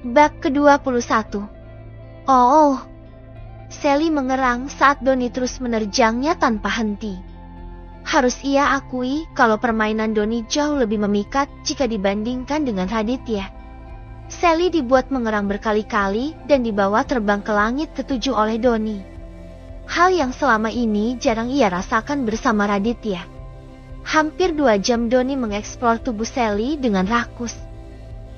Bab ke-21. Oh. Sally mengerang saat Doni terus menerjangnya tanpa henti. Harus ia akui kalau permainan Doni jauh lebih memikat jika dibandingkan dengan Raditya. Sally dibuat mengerang berkali-kali dan dibawa terbang ke langit ketujuh oleh Doni. Hal yang selama ini jarang ia rasakan bersama Raditya. Hampir 2 jam Doni mengeksplor tubuh Sally dengan rakus.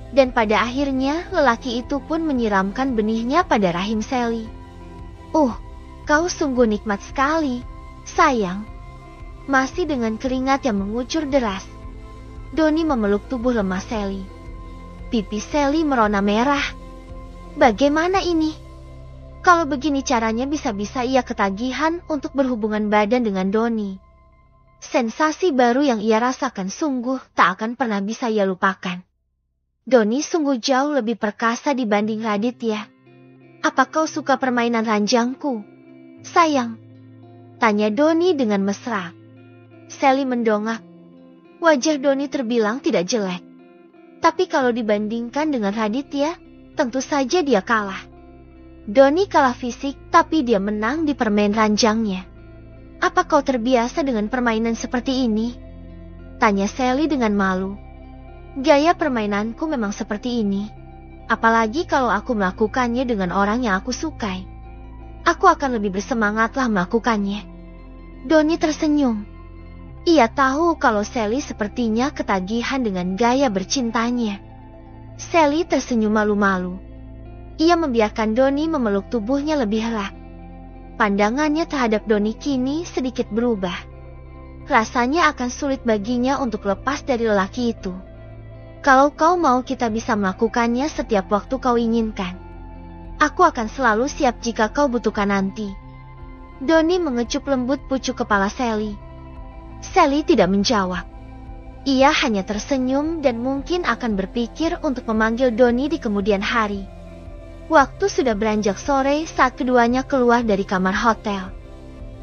Dan pada akhirnya lelaki itu pun menyiramkan benihnya pada rahim Sally. Kau sungguh nikmat sekali, sayang. Masih dengan keringat yang mengucur deras, Doni memeluk tubuh lemah Sally. Pipi Sally merona merah. Bagaimana ini? Kalau begini caranya bisa-bisa ia ketagihan untuk berhubungan badan dengan Doni. Sensasi baru yang ia rasakan sungguh tak akan pernah bisa ia lupakan. Doni sungguh jauh lebih perkasa dibanding Raditya. Apa kau suka permainan ranjangku, sayang? Tanya Doni dengan mesra. Sally mendongak. Wajah Doni terbilang tidak jelek. Tapi kalau dibandingkan dengan Raditya, tentu saja dia kalah. Doni kalah fisik, tapi dia menang di permain ranjangnya. Apa kau terbiasa dengan permainan seperti ini? Tanya Sally dengan malu. Gaya permainanku memang seperti ini. Apalagi kalau aku melakukannya dengan orang yang aku sukai. Aku akan lebih bersemangatlah melakukannya. Doni tersenyum. Ia tahu kalau Sally sepertinya ketagihan dengan gaya bercintanya. Sally tersenyum malu-malu. Ia membiarkan Doni memeluk tubuhnya lebih erat. Pandangannya terhadap Doni kini sedikit berubah. Rasanya akan sulit baginya untuk lepas dari lelaki itu. Kalau kau mau, kita bisa melakukannya setiap waktu kau inginkan. Aku akan selalu siap jika kau butuhkan nanti. Doni mengecup lembut pucuk kepala Sally. Sally tidak menjawab. Ia hanya tersenyum dan mungkin akan berpikir untuk memanggil Doni di kemudian hari. Waktu sudah beranjak sore saat keduanya keluar dari kamar hotel.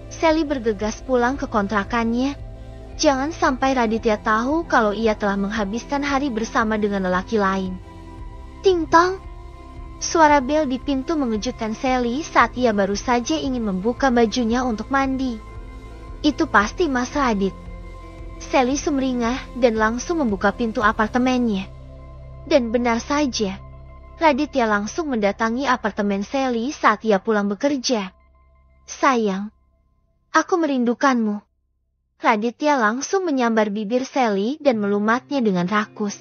Sally bergegas pulang ke kontrakannya. Jangan sampai Raditya tahu kalau ia telah menghabiskan hari bersama dengan lelaki lain. Ting tong. Suara bel di pintu mengejutkan Sally saat ia baru saja ingin membuka bajunya untuk mandi. Itu pasti Mas Radit. Sally sumringah dan langsung membuka pintu apartemennya. Dan benar saja, Raditya langsung mendatangi apartemen Sally saat ia pulang bekerja. Sayang, aku merindukanmu. Raditya langsung menyambar bibir Sally dan melumatnya dengan rakus.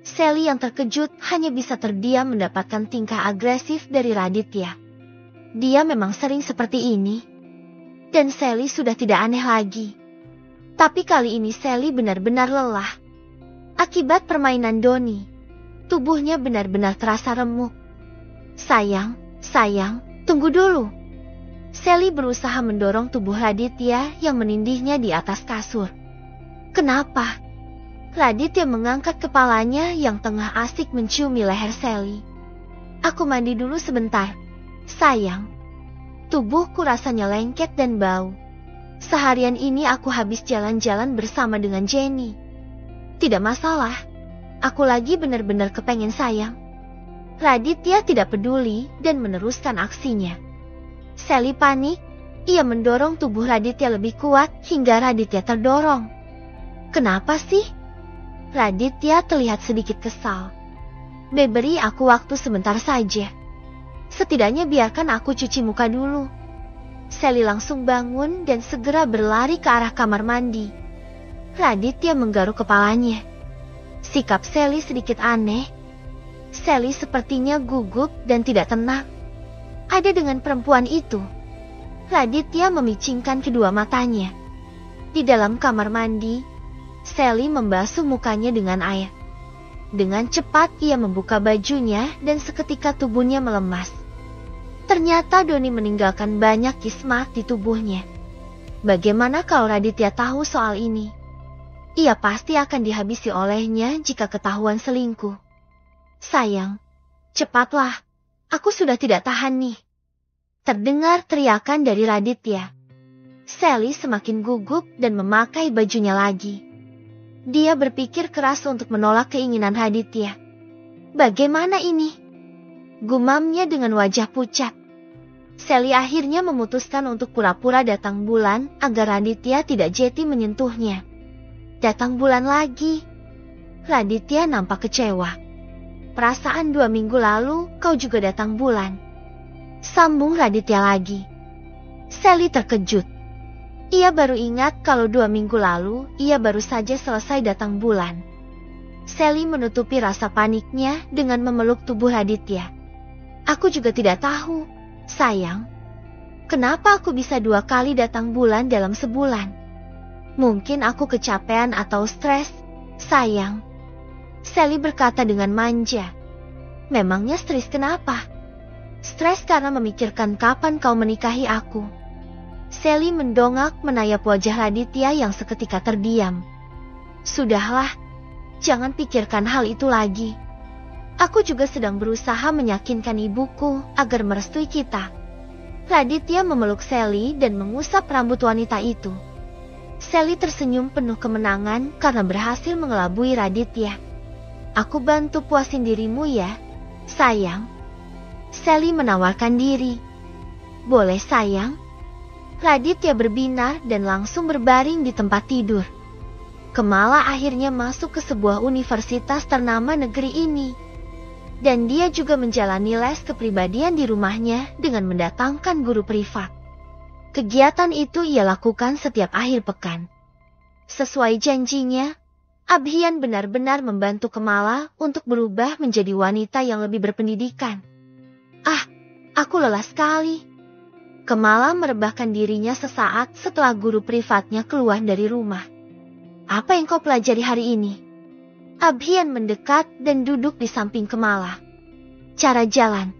Sally yang terkejut hanya bisa terdiam mendapatkan tingkah agresif dari Raditya. Dia memang sering seperti ini. Dan Sally sudah tidak aneh lagi. Tapi kali ini Sally benar-benar lelah. Akibat permainan Doni, tubuhnya benar-benar terasa remuk. Sayang, tunggu dulu. Sally berusaha mendorong tubuh Raditya yang menindihnya di atas kasur. Kenapa? Raditya mengangkat kepalanya yang tengah asik menciumi leher Sally. Aku mandi dulu sebentar, sayang. Tubuhku rasanya lengket dan bau. Seharian ini aku habis jalan-jalan bersama dengan Jenny. Tidak masalah, aku lagi benar-benar kepengen sayang. Raditya tidak peduli dan meneruskan aksinya. Sally panik, ia mendorong tubuh Raditya lebih kuat hingga Raditya terdorong. Kenapa sih? Raditya terlihat sedikit kesal. Beri aku waktu sebentar saja. Setidaknya biarkan aku cuci muka dulu. Sally langsung bangun dan segera berlari ke arah kamar mandi. Raditya menggaruk kepalanya. Sikap Sally sedikit aneh. Sally sepertinya gugup dan tidak tenang. Ada dengan perempuan itu. Raditya memicingkan kedua matanya. Di dalam kamar mandi, Sally membasuh mukanya dengan air. Dengan cepat ia membuka bajunya dan seketika tubuhnya melemas. Ternyata Doni meninggalkan banyak kismat di tubuhnya. Bagaimana kalau Raditya tahu soal ini? Ia pasti akan dihabisi olehnya jika ketahuan selingkuh. Sayang, cepatlah. Aku sudah tidak tahan nih. Terdengar teriakan dari Raditya. Sally semakin gugup dan memakai bajunya lagi. Dia berpikir keras untuk menolak keinginan Raditya. Bagaimana ini? Gumamnya dengan wajah pucat. Sally akhirnya memutuskan untuk pura-pura datang bulan agar Raditya tidak jeti menyentuhnya. Datang bulan lagi. Raditya nampak kecewa. Perasaan 2 minggu lalu kau juga datang bulan. Sambung Raditya lagi. Sally terkejut. Ia baru ingat kalau 2 minggu lalu ia baru saja selesai datang bulan. Sally menutupi rasa paniknya dengan memeluk tubuh Raditya. Aku juga tidak tahu, sayang. Kenapa aku bisa 2 kali datang bulan dalam sebulan? Mungkin aku kecapean atau stres, sayang. Sally berkata dengan manja. Memangnya stres kenapa? Stres karena memikirkan kapan kau menikahi aku. Sally mendongak menayap wajah Raditya yang seketika terdiam. Sudahlah, jangan pikirkan hal itu lagi. Aku juga sedang berusaha meyakinkan ibuku agar merestui kita. Raditya memeluk Sally dan mengusap rambut wanita itu. Sally tersenyum penuh kemenangan karena berhasil mengelabui Raditya. Aku bantu puasin dirimu ya, sayang. Sally menawarkan diri. Boleh sayang? Raditya berbinar dan langsung berbaring di tempat tidur. Kemala akhirnya masuk ke sebuah universitas ternama negeri ini. Dan dia juga menjalani les kepribadian di rumahnya dengan mendatangkan guru privat. Kegiatan itu ia lakukan setiap akhir pekan. Sesuai janjinya, Abhian benar-benar membantu Kemala untuk berubah menjadi wanita yang lebih berpendidikan. Aku lelah sekali. Kemala merebahkan dirinya sesaat setelah guru privatnya keluar dari rumah. Apa yang kau pelajari hari ini? Abhian mendekat dan duduk di samping Kemala. Cara jalan.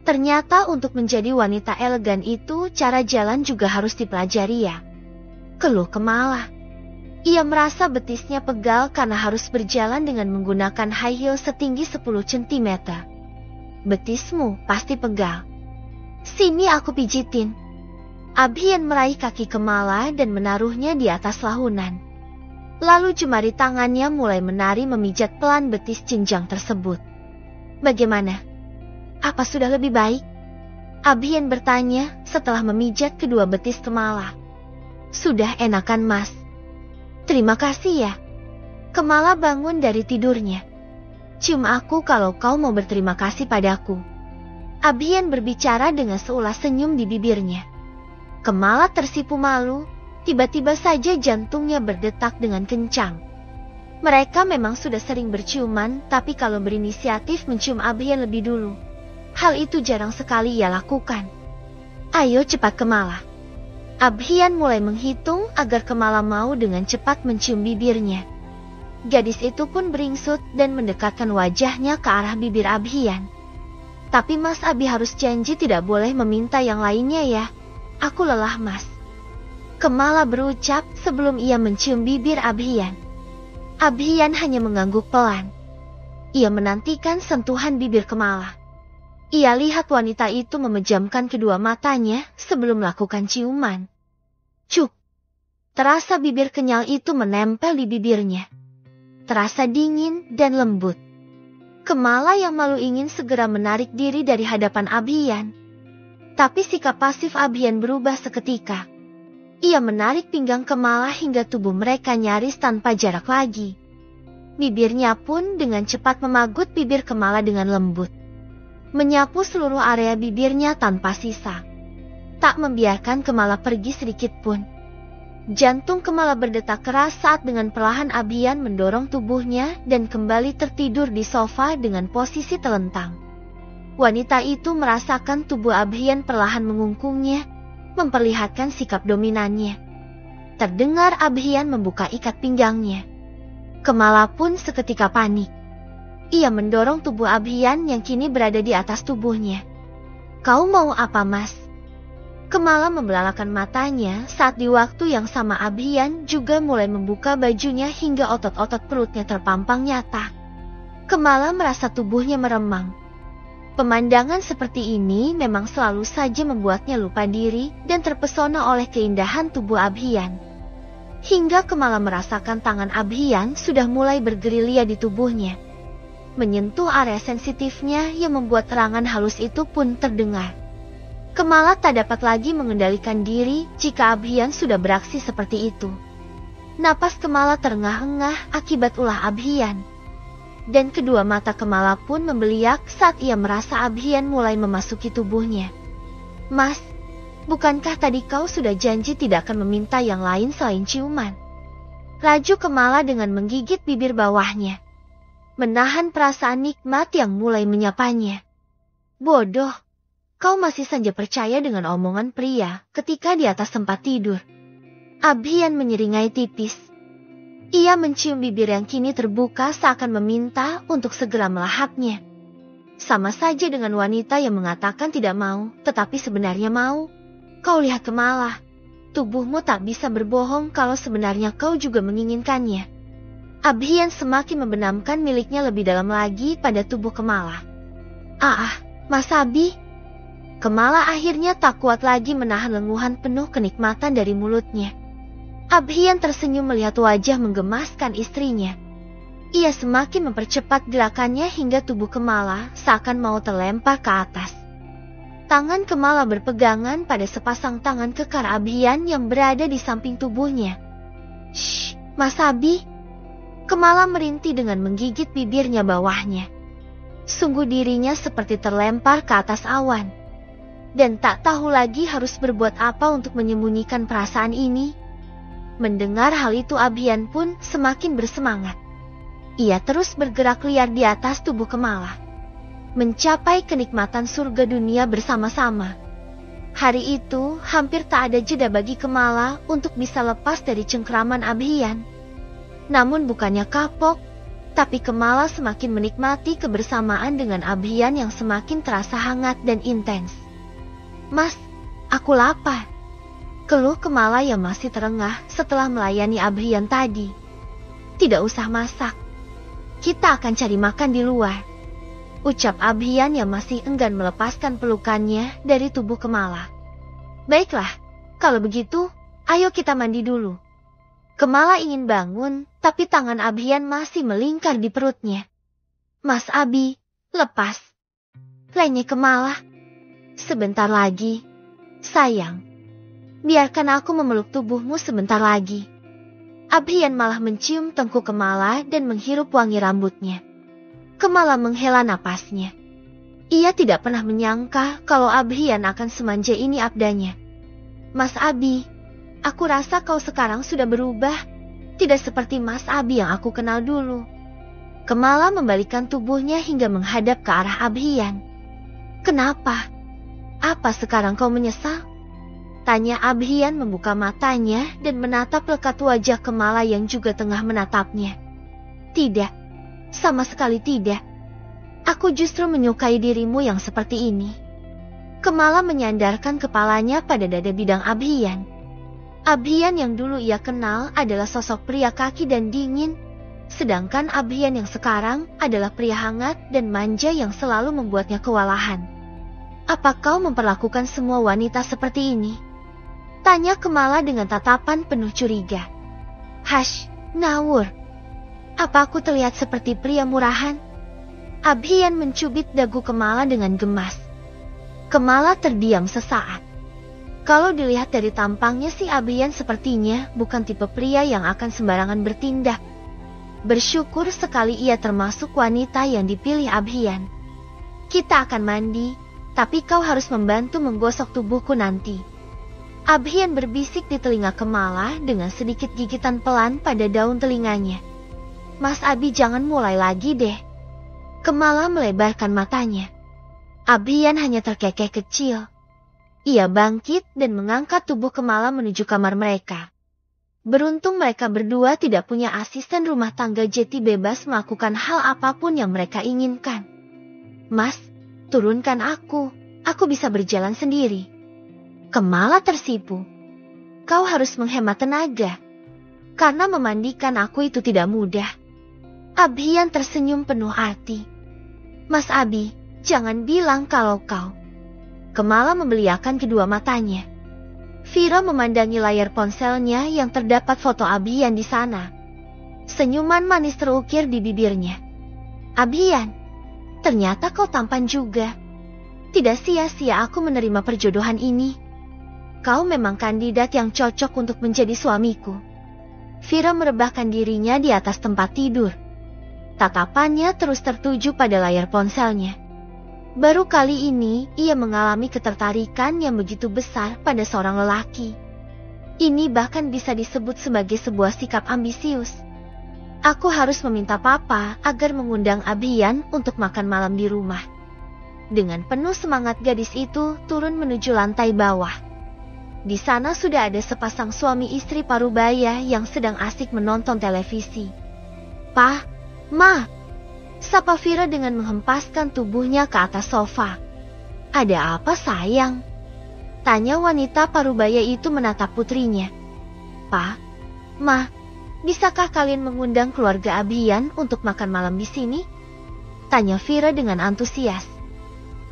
Ternyata untuk menjadi wanita elegan itu cara jalan juga harus dipelajari ya. Keluh Kemala. Ia merasa betisnya pegal karena harus berjalan dengan menggunakan high heel setinggi 10 cm. Betismu pasti pegal. Sini aku pijitin. Abhian meraih kaki Kemala dan menaruhnya di atas lahunan. Lalu jemari tangannya mulai menari memijat pelan betis jenjang tersebut. Bagaimana? Apa sudah lebih baik? Abhian bertanya setelah memijat kedua betis Kemala. Sudah enakan mas. Terima kasih ya. Kemala bangun dari tidurnya. Cium aku kalau kau mau berterima kasih padaku. Abhian berbicara dengan seulas senyum di bibirnya. Kemala tersipu malu. Tiba-tiba saja jantungnya berdetak dengan kencang. Mereka memang sudah sering berciuman, tapi kalau berinisiatif mencium Abhian lebih dulu, hal itu jarang sekali ia lakukan. Ayo cepat Kemala. Abhian mulai menghitung agar Kemala mau dengan cepat mencium bibirnya. Gadis itu pun beringsut dan mendekatkan wajahnya ke arah bibir Abhian. Tapi Mas Abi harus janji tidak boleh meminta yang lainnya ya. Aku lelah mas. Kemala berucap sebelum ia mencium bibir Abhian. Abhian hanya mengangguk pelan. Ia menantikan sentuhan bibir Kemala. Ia lihat wanita itu memejamkan kedua matanya sebelum melakukan ciuman. Cuk! Terasa bibir kenyal itu menempel di bibirnya. Terasa dingin dan lembut. Kemala yang malu ingin segera menarik diri dari hadapan Abhian. Tapi sikap pasif Abhian berubah seketika. Ia menarik pinggang Kemala hingga tubuh mereka nyaris tanpa jarak lagi. Bibirnya pun dengan cepat memagut bibir Kemala dengan lembut. Menyapu seluruh area bibirnya tanpa sisa. Tak membiarkan Kemala pergi sedikit pun. Jantung Kemala berdetak keras saat dengan perlahan Abhian mendorong tubuhnya dan kembali tertidur di sofa dengan posisi telentang. Wanita itu merasakan tubuh Abhian perlahan mengungkungnya, memperlihatkan sikap dominannya. Terdengar Abhian membuka ikat pinggangnya. Kemala pun seketika panik. Ia mendorong tubuh Abhian yang kini berada di atas tubuhnya. Kau mau apa mas? Kemala membelalakan matanya saat di waktu yang sama Abhian juga mulai membuka bajunya hingga otot-otot perutnya terpampang nyata. Kemala merasa tubuhnya meremang. Pemandangan seperti ini memang selalu saja membuatnya lupa diri dan terpesona oleh keindahan tubuh Abhian. Hingga Kemala merasakan tangan Abhian sudah mulai bergerilya di tubuhnya. menyentuh area sensitifnya yang membuat terangan halus itu pun terdengar. Kemala tak dapat lagi mengendalikan diri jika Abhian sudah beraksi seperti itu. Napas Kemala terengah-engah akibat ulah Abhian. Dan kedua mata Kemala pun membeliak saat ia merasa Abhian mulai memasuki tubuhnya. Mas, bukankah tadi kau sudah janji tidak akan meminta yang lain selain ciuman? Laju Kemala dengan menggigit bibir bawahnya, menahan perasaan nikmat yang mulai menyapanya. Bodoh, kau masih saja percaya dengan omongan pria ketika di atas tempat tidur. Abhian menyeringai tipis. Ia mencium bibir yang kini terbuka seakan meminta untuk segera melahapnya. Sama saja dengan wanita yang mengatakan tidak mau, tetapi sebenarnya mau. Kau lihat Kemala. Tubuhmu tak bisa berbohong kalau sebenarnya kau juga menginginkannya. Abhian semakin membenamkan miliknya lebih dalam lagi pada tubuh Kemala. Mas Abi. Kemala akhirnya tak kuat lagi menahan lenguhan penuh kenikmatan dari mulutnya. Abhian tersenyum melihat wajah menggemaskan istrinya. Ia semakin mempercepat gerakannya hingga tubuh Kemala seakan mau terlempar ke atas. Tangan Kemala berpegangan pada sepasang tangan kekar Abhian yang berada di samping tubuhnya. Shh, Mas Abi. Kemala merintih dengan menggigit bibirnya bawahnya. Sungguh dirinya seperti terlempar ke atas awan. Dan tak tahu lagi harus berbuat apa untuk menyembunyikan perasaan ini. Mendengar hal itu Abhian pun semakin bersemangat. Ia terus bergerak liar di atas tubuh Kemala, mencapai kenikmatan surga dunia bersama-sama. Hari itu hampir tak ada jeda bagi Kemala untuk bisa lepas dari cengkraman Abhian. Namun bukannya kapok, tapi Kemala semakin menikmati kebersamaan dengan Abhian yang semakin terasa hangat dan intens. Mas, aku lapar. Keluh Kemala yang masih terengah setelah melayani Abhian tadi. Tidak usah masak. Kita akan cari makan di luar, ucap Abhian yang masih enggan melepaskan pelukannya dari tubuh Kemala. Baiklah, kalau begitu, ayo kita mandi dulu. Kemala ingin bangun, tapi tangan Abhian masih melingkar di perutnya. Mas Abi, lepas. Lenyek Kemala. Sebentar lagi. Sayang, biarkan aku memeluk tubuhmu sebentar lagi. Abhian malah mencium tengkuk Kemala dan menghirup wangi rambutnya. Kemala menghela napasnya. Ia tidak pernah menyangka kalau Abhian akan semanja ini abdanya. Mas Abi, aku rasa kau sekarang sudah berubah. Tidak seperti Mas Abi yang aku kenal dulu. Kemala membalikkan tubuhnya hingga menghadap ke arah Abhian. Kenapa? Apa sekarang kau menyesal? Tanya Abhian membuka matanya dan menatap lekat wajah Kemala yang juga tengah menatapnya. Tidak, sama sekali tidak. Aku justru menyukai dirimu yang seperti ini. Kemala menyandarkan kepalanya pada dada bidang Abhian. Abhian yang dulu ia kenal adalah sosok pria kaki dan dingin, sedangkan Abhian yang sekarang adalah pria hangat dan manja yang selalu membuatnya kewalahan. Apa kau memperlakukan semua wanita seperti ini? Tanya Kemala dengan tatapan penuh curiga. Hash, ngawur. Apa aku terlihat seperti pria murahan? Abhian mencubit dagu Kemala dengan gemas. Kemala terdiam sesaat. Kalau dilihat dari tampangnya si Abhian sepertinya bukan tipe pria yang akan sembarangan bertindak. Bersyukur sekali ia termasuk wanita yang dipilih Abhian. Kita akan mandi, tapi kau harus membantu menggosok tubuhku nanti. Abhian berbisik di telinga Kemala dengan sedikit gigitan pelan pada daun telinganya. Mas Abi jangan mulai lagi deh. Kemala melebarkan matanya. Abhian hanya terkekeh kecil. Ia bangkit dan mengangkat tubuh Kemala menuju kamar mereka. Beruntung mereka berdua tidak punya asisten rumah tangga, jadi bebas melakukan hal apapun yang mereka inginkan. Mas, turunkan aku bisa berjalan sendiri. Kemala tersipu. Kau harus menghemat tenaga. Karena memandikan aku itu tidak mudah. Abhian tersenyum penuh arti. Mas Abi, jangan bilang kalau kau. Kemala membeliakan kedua matanya. Vira memandangi layar ponselnya yang terdapat foto Abhian di sana. Senyuman manis terukir di bibirnya. Abhian, ternyata kau tampan juga. Tidak sia-sia aku menerima perjodohan ini. Kau memang kandidat yang cocok untuk menjadi suamiku. Vira merebahkan dirinya di atas tempat tidur. Tatapannya terus tertuju pada layar ponselnya. Baru kali ini ia mengalami ketertarikan yang begitu besar pada seorang lelaki. Ini bahkan bisa disebut sebagai sebuah sikap ambisius. Aku harus meminta papa agar mengundang Abhian untuk makan malam di rumah. Dengan penuh semangat gadis itu turun menuju lantai bawah. Di sana sudah ada sepasang suami istri parubaya yang sedang asik menonton televisi. "Pa, Ma," sapa Vira dengan menghempaskan tubuhnya ke atas sofa. "Ada apa sayang?" tanya wanita parubaya itu menatap putrinya. "Pa, Ma, bisakah kalian mengundang keluarga Abhian untuk makan malam di sini?" tanya Vira dengan antusias.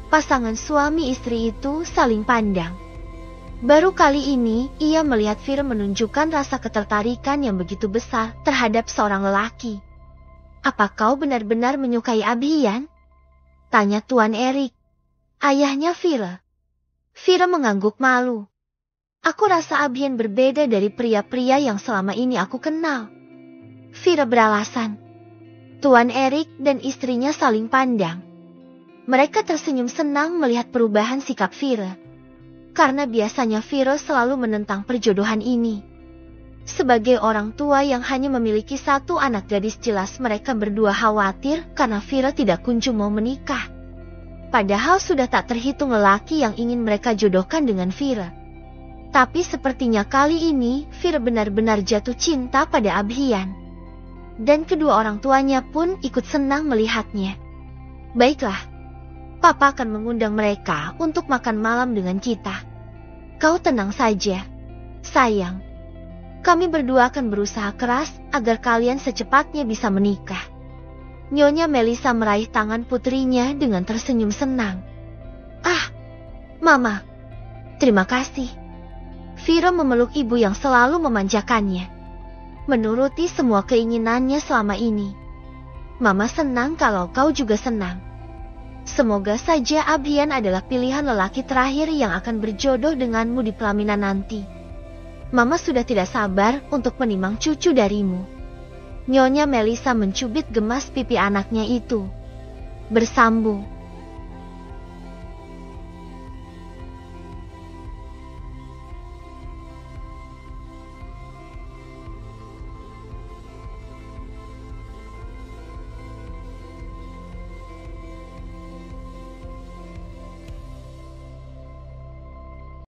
Pasangan suami istri itu saling pandang. Baru kali ini ia melihat Vira menunjukkan rasa ketertarikan yang begitu besar terhadap seorang lelaki. "Apa kau benar-benar menyukai Abhian?" tanya Tuan Erik, ayahnya Vira. Vira mengangguk malu. "Aku rasa Abhian berbeda dari pria-pria yang selama ini aku kenal," Vira beralasan. Tuan Erik dan istrinya saling pandang. Mereka tersenyum senang melihat perubahan sikap Vira. Karena biasanya Vira selalu menentang perjodohan ini. Sebagai orang tua yang hanya memiliki satu anak gadis, jelas mereka berdua khawatir karena Vira tidak kunjung mau menikah. Padahal sudah tak terhitung lelaki yang ingin mereka jodohkan dengan Vira. Tapi sepertinya kali ini Vira benar-benar jatuh cinta pada Abhian. Dan kedua orang tuanya pun ikut senang melihatnya. "Baiklah, Papa akan mengundang mereka untuk makan malam dengan kita. Kau tenang saja, sayang. Kami berdua akan berusaha keras agar kalian secepatnya bisa menikah." Nyonya Melisa meraih tangan putrinya dengan tersenyum senang. "Ah, Mama, terima kasih." Vira memeluk ibu yang selalu memanjakannya. Menuruti semua keinginannya selama ini. "Mama senang kalau kau juga senang. Semoga saja Abhian adalah pilihan lelaki terakhir yang akan berjodoh denganmu di pelaminan nanti. Mama sudah tidak sabar untuk menimang cucu darimu." Nyonya Melisa mencubit gemas pipi anaknya itu. Bersambung,